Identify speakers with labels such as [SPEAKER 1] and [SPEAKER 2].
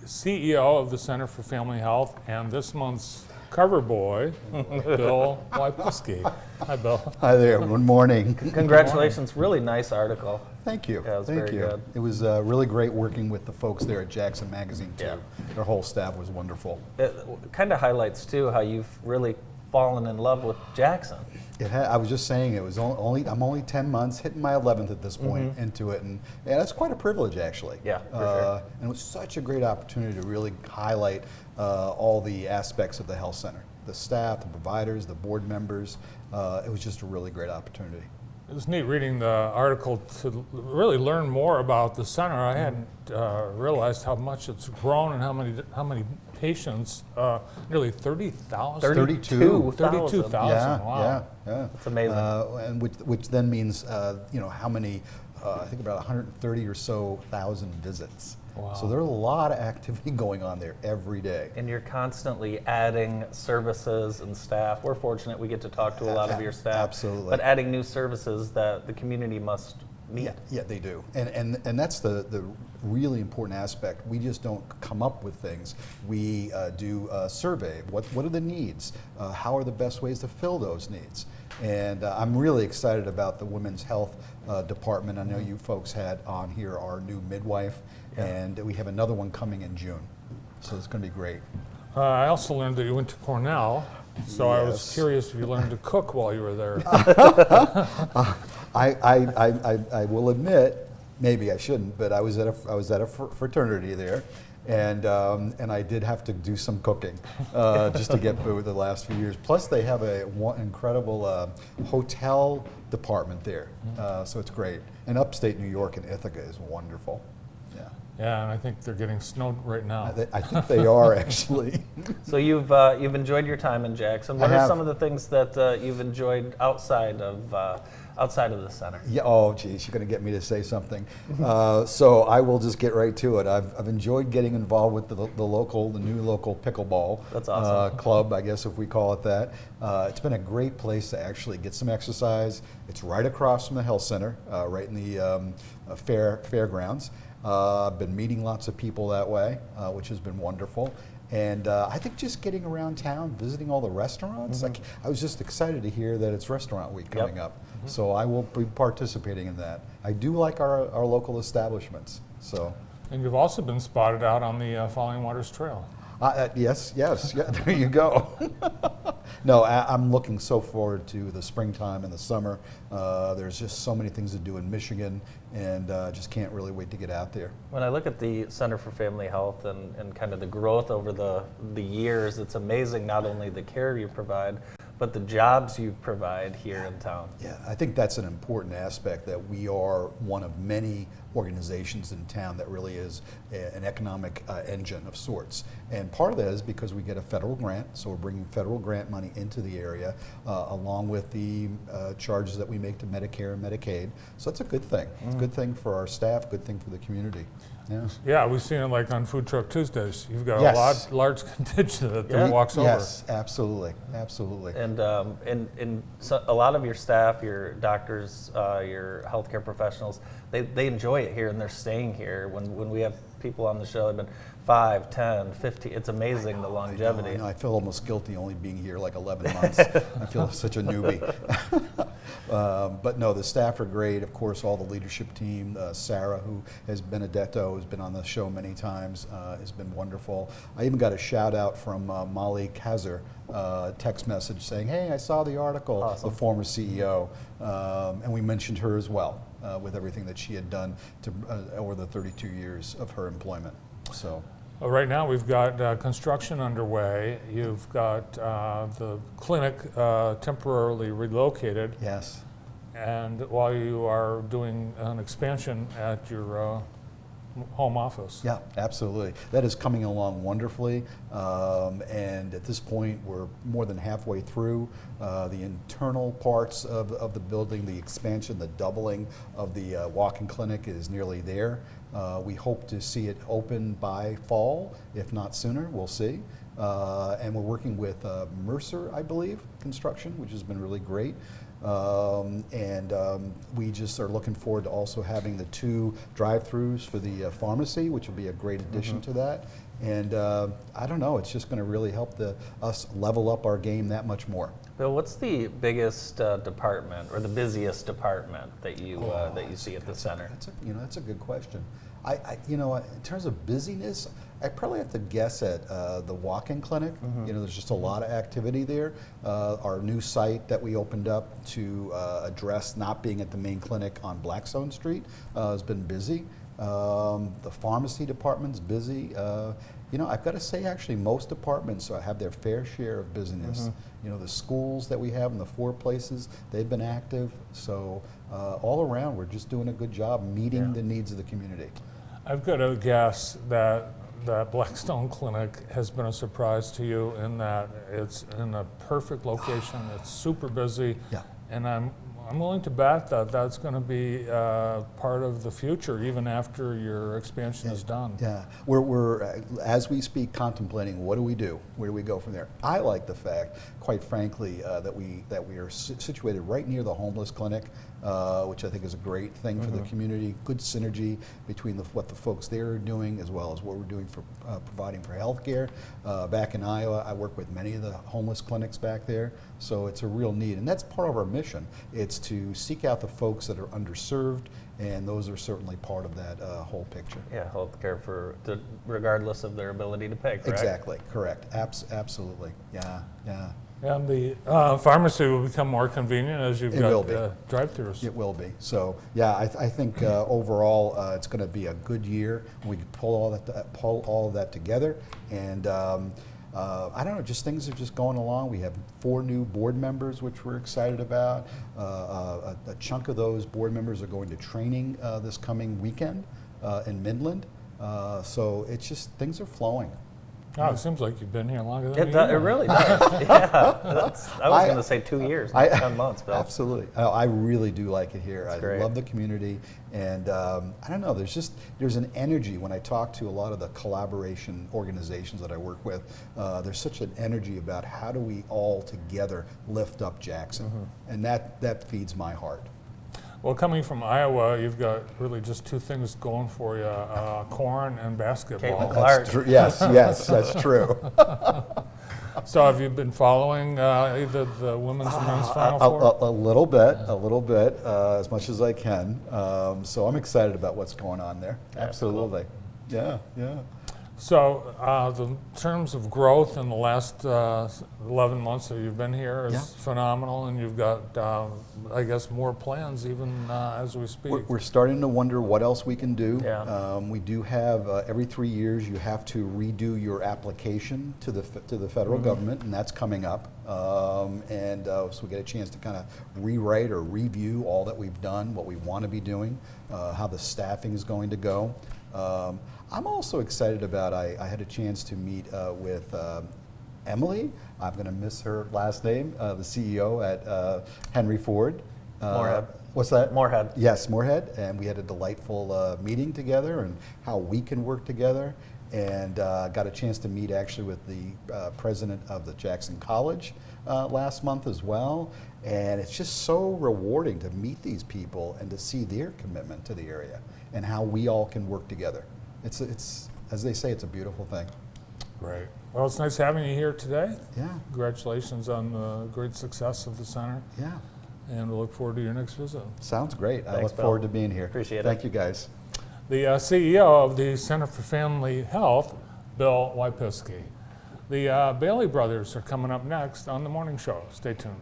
[SPEAKER 1] CEO of the Center for Family Health and this month's cover boy, Bill Wypyski. Hi, Bill.
[SPEAKER 2] Hi there. Good morning.
[SPEAKER 3] Congratulations. Really nice article.
[SPEAKER 2] Thank you.
[SPEAKER 3] Yeah, it was
[SPEAKER 2] Thank
[SPEAKER 3] very
[SPEAKER 2] you.
[SPEAKER 3] good.
[SPEAKER 2] It was really great working with the folks there at Jackson Magazine, too.
[SPEAKER 3] Yeah.
[SPEAKER 2] Their whole staff was wonderful.
[SPEAKER 3] It kind of highlights, too, how you've really fallen in love with Jackson.
[SPEAKER 2] I was just saying, it was I'm only 10 months, hitting my 11th at this point into it, and that's quite a privilege, actually.
[SPEAKER 3] Yeah, for sure.
[SPEAKER 2] And it was such a great opportunity to really highlight all the aspects of the health center, the staff, the providers, the board members. It was just a really great opportunity.
[SPEAKER 1] It was neat reading the article to really learn more about the center. I hadn't realized how much it's grown and how many patients. Nearly 30,000.
[SPEAKER 3] 32,000.
[SPEAKER 1] Wow.
[SPEAKER 2] Yeah.
[SPEAKER 3] It's amazing.
[SPEAKER 2] And which then means how many? I think about 130 or so thousand visits.
[SPEAKER 1] Wow.
[SPEAKER 2] So there's a lot of activity going on there every day.
[SPEAKER 3] And you're constantly adding services and staff. We're fortunate we get to talk to a lot of your staff.
[SPEAKER 2] Absolutely.
[SPEAKER 3] But adding new services that the community must meet.
[SPEAKER 2] Yeah, they do. And that's the really important aspect. We just don't come up with things. We do a survey. What are the needs? How are the best ways to fill those needs? And I'm really excited about the women's health department. I know you folks had on here our new midwife, and we have another one coming in June. So it's going to be great.
[SPEAKER 1] I also learned that you went to Cornell, so I was
[SPEAKER 2] Yes.
[SPEAKER 1] curious if you learned to cook while you were there.
[SPEAKER 2] I will admit, maybe I shouldn't, but I was at a fraternity there, and I did have to do some cooking just to get through the last few years. Plus, they have one incredible hotel department there, so it's great. And upstate New York in Ithaca is wonderful. Yeah,
[SPEAKER 1] Yeah, and I think they're getting snowed right now.
[SPEAKER 2] I think they are actually.
[SPEAKER 3] So you've enjoyed your time in Jackson. What
[SPEAKER 2] I
[SPEAKER 3] are
[SPEAKER 2] have.
[SPEAKER 3] some of the things that you've enjoyed outside of the center?
[SPEAKER 2] Yeah. Oh, geez, you're going to get me to say something. So I will just get right to it. I've enjoyed getting involved with the new local pickleball.
[SPEAKER 3] That's awesome.
[SPEAKER 2] Club, I guess if we call it that. It's been a great place to actually get some exercise. It's right across from the health center, right in the fairgrounds. I've been meeting lots of people that way, which has been wonderful. And I think just getting around town, visiting all the restaurants. Like, I was just excited to hear that it's Restaurant Week coming up. So I will be participating in that. I do like our local establishments. So.
[SPEAKER 1] And you've also been spotted out on the Falling Waters Trail.
[SPEAKER 2] Yes, yeah, there you go. No, I'm looking so forward to the springtime and the summer. There's just so many things to do in Michigan, and just can't really wait to get out there.
[SPEAKER 3] When I look at the Center for Family Health and kind of the growth over the years, it's amazing not only the care you provide, but the jobs you provide here in town.
[SPEAKER 2] Yeah, I think that's an important aspect, that we are one of many organizations in town that really is an economic engine of sorts. And part of that is because we get a federal grant, so we're bringing federal grant money into the area, along with the charges that we make to Medicare and Medicaid. So that's a good thing. It's a good thing for our staff, good thing for the community. Yeah.
[SPEAKER 1] Yeah, we've seen it like on Food Truck Tuesdays. You've got
[SPEAKER 2] Yes.
[SPEAKER 1] a large contingent that
[SPEAKER 3] Yeah.
[SPEAKER 1] walks over.
[SPEAKER 2] Yes, absolutely.
[SPEAKER 3] And so a lot of your staff, your doctors, your healthcare professionals, they enjoy it here and they're staying here. When we have people on the show, they've been 5, 10, 15. It's amazing the longevity.
[SPEAKER 2] I know. I feel almost guilty only being here like 11 months. I feel such a newbie. But no, the staff are great. Of course, all the leadership team, Sarah, who has Benedetto, who's been on the show many times, has been wonderful. I even got a shout out from Molly Kaiser, text message saying, "Hey, I saw the article,"
[SPEAKER 3] Awesome.
[SPEAKER 2] the former CEO, and we mentioned her as well with everything that she had done over the 32 years of her employment. So.
[SPEAKER 1] Right now we've got construction underway. You've got the clinic temporarily relocated.
[SPEAKER 2] Yes.
[SPEAKER 1] And while you are doing an expansion at your home office.
[SPEAKER 2] Yeah, absolutely. That is coming along wonderfully. And at this point, we're more than halfway through the internal parts of the building. The expansion, the doubling of the walk-in clinic is nearly there. We hope to see it open by fall, if not sooner. We'll see. And we're working with Mercer, I believe, construction, which has been really great. We just are looking forward to also having the 2 drive-throughs for the pharmacy, which will be a great addition to that. And I don't know, it's just going to really help us level up our game that much more.
[SPEAKER 3] Bill, what's the biggest department or the busiest department that you see at the center?
[SPEAKER 2] That's a good question. In terms of busyness, I probably have to guess at the walk-in clinic. There's just a lot of activity there. Our new site that we opened up to address not being at the main clinic on Blackstone Street has been busy. The pharmacy department's busy. I've got to say, actually, most departments have their fair share of busyness. The schools that we have in the 4 places, they've been active. So all around, we're just doing a good job meeting the needs of the community.
[SPEAKER 1] I've got to guess that Blackstone Clinic has been a surprise to you in that it's in a perfect location. It's super busy, and I'm willing to bet that that's going to be part of the future even after your expansion is done.
[SPEAKER 2] Yeah, we're as we speak contemplating what do we do, where do we go from there. I like the fact, quite frankly, that we are situated right near the homeless clinic, which I think is a great thing for the community. Good synergy between what the folks there are doing as well as what we're doing for providing for healthcare. Back in Iowa, I work with many of the homeless clinics back there, so it's a real need, and that's part of our mission. It's to seek out the folks that are underserved, and those are certainly part of that whole picture.
[SPEAKER 3] Yeah, healthcare regardless of their ability to pay, correct?
[SPEAKER 2] Exactly, correct. Absolutely. Yeah.
[SPEAKER 1] And the pharmacy will become more convenient as you've got drive-thrus.
[SPEAKER 2] It will be. So, yeah, I think overall it's going to be a good year. We can pull all of that together, and I don't know, just things are just going along. We have 4 new board members, which we're excited about. A chunk of those board members are going to training this coming weekend in Midland. So it's just, things are flowing.
[SPEAKER 1] Oh, it seems like you've been here longer than
[SPEAKER 3] It really does. Yeah, I was going to say 2 years, 10 months, Bill.
[SPEAKER 2] Absolutely. I really do like it here. I
[SPEAKER 3] great.
[SPEAKER 2] love the community, and I don't know, there's an energy when I talk to a lot of the collaboration organizations that I work with. There's such an energy about how do we all together lift up Jackson, and that feeds my heart.
[SPEAKER 1] Well, coming from Iowa, you've got really just 2 things going for you, corn and basketball.
[SPEAKER 3] Clark.
[SPEAKER 2] Yes, that's true.
[SPEAKER 1] So have you been following either the women's and men's Final Four?
[SPEAKER 2] A little bit, as much as I can. So I'm excited about what's going on there. Absolutely. Cool. Yeah.
[SPEAKER 1] So the terms of growth in the last 11 months that you've been here is phenomenal, and you've got, I guess, more plans even as we speak.
[SPEAKER 2] We're starting to wonder what else we can do.
[SPEAKER 3] Yeah.
[SPEAKER 2] We do have, every 3 years, you have to redo your application to the federal government, and that's coming up. So we get a chance to kind of rewrite or review all that we've done, what we want to be doing, how the staffing is going to go. I'm also excited about, I had a chance to meet with Emily, I'm going to miss her last name, the CEO at Henry Ford.
[SPEAKER 3] Moorhead.
[SPEAKER 2] What's that?
[SPEAKER 3] Moorhead.
[SPEAKER 2] Yes, Moorhead, and we had a delightful meeting together and how we can work together, and got a chance to meet actually with the president of the Jackson College last month as well, and it's just so rewarding to meet these people and to see their commitment to the area and how we all can work together. It's as they say, it's a beautiful thing.
[SPEAKER 1] Great. Well, it's nice having you here today.
[SPEAKER 2] Yeah.
[SPEAKER 1] Congratulations on the great success of the center.
[SPEAKER 2] Yeah.
[SPEAKER 1] And we'll look forward to your next visit.
[SPEAKER 2] Sounds great. I look
[SPEAKER 3] Bill.
[SPEAKER 2] forward to being here.
[SPEAKER 3] Appreciate it.
[SPEAKER 2] Thank you, guys.
[SPEAKER 1] The CEO of the Center for Family Health, Bill Wypyski. The Bailey brothers are coming up next on the morning show. Stay tuned.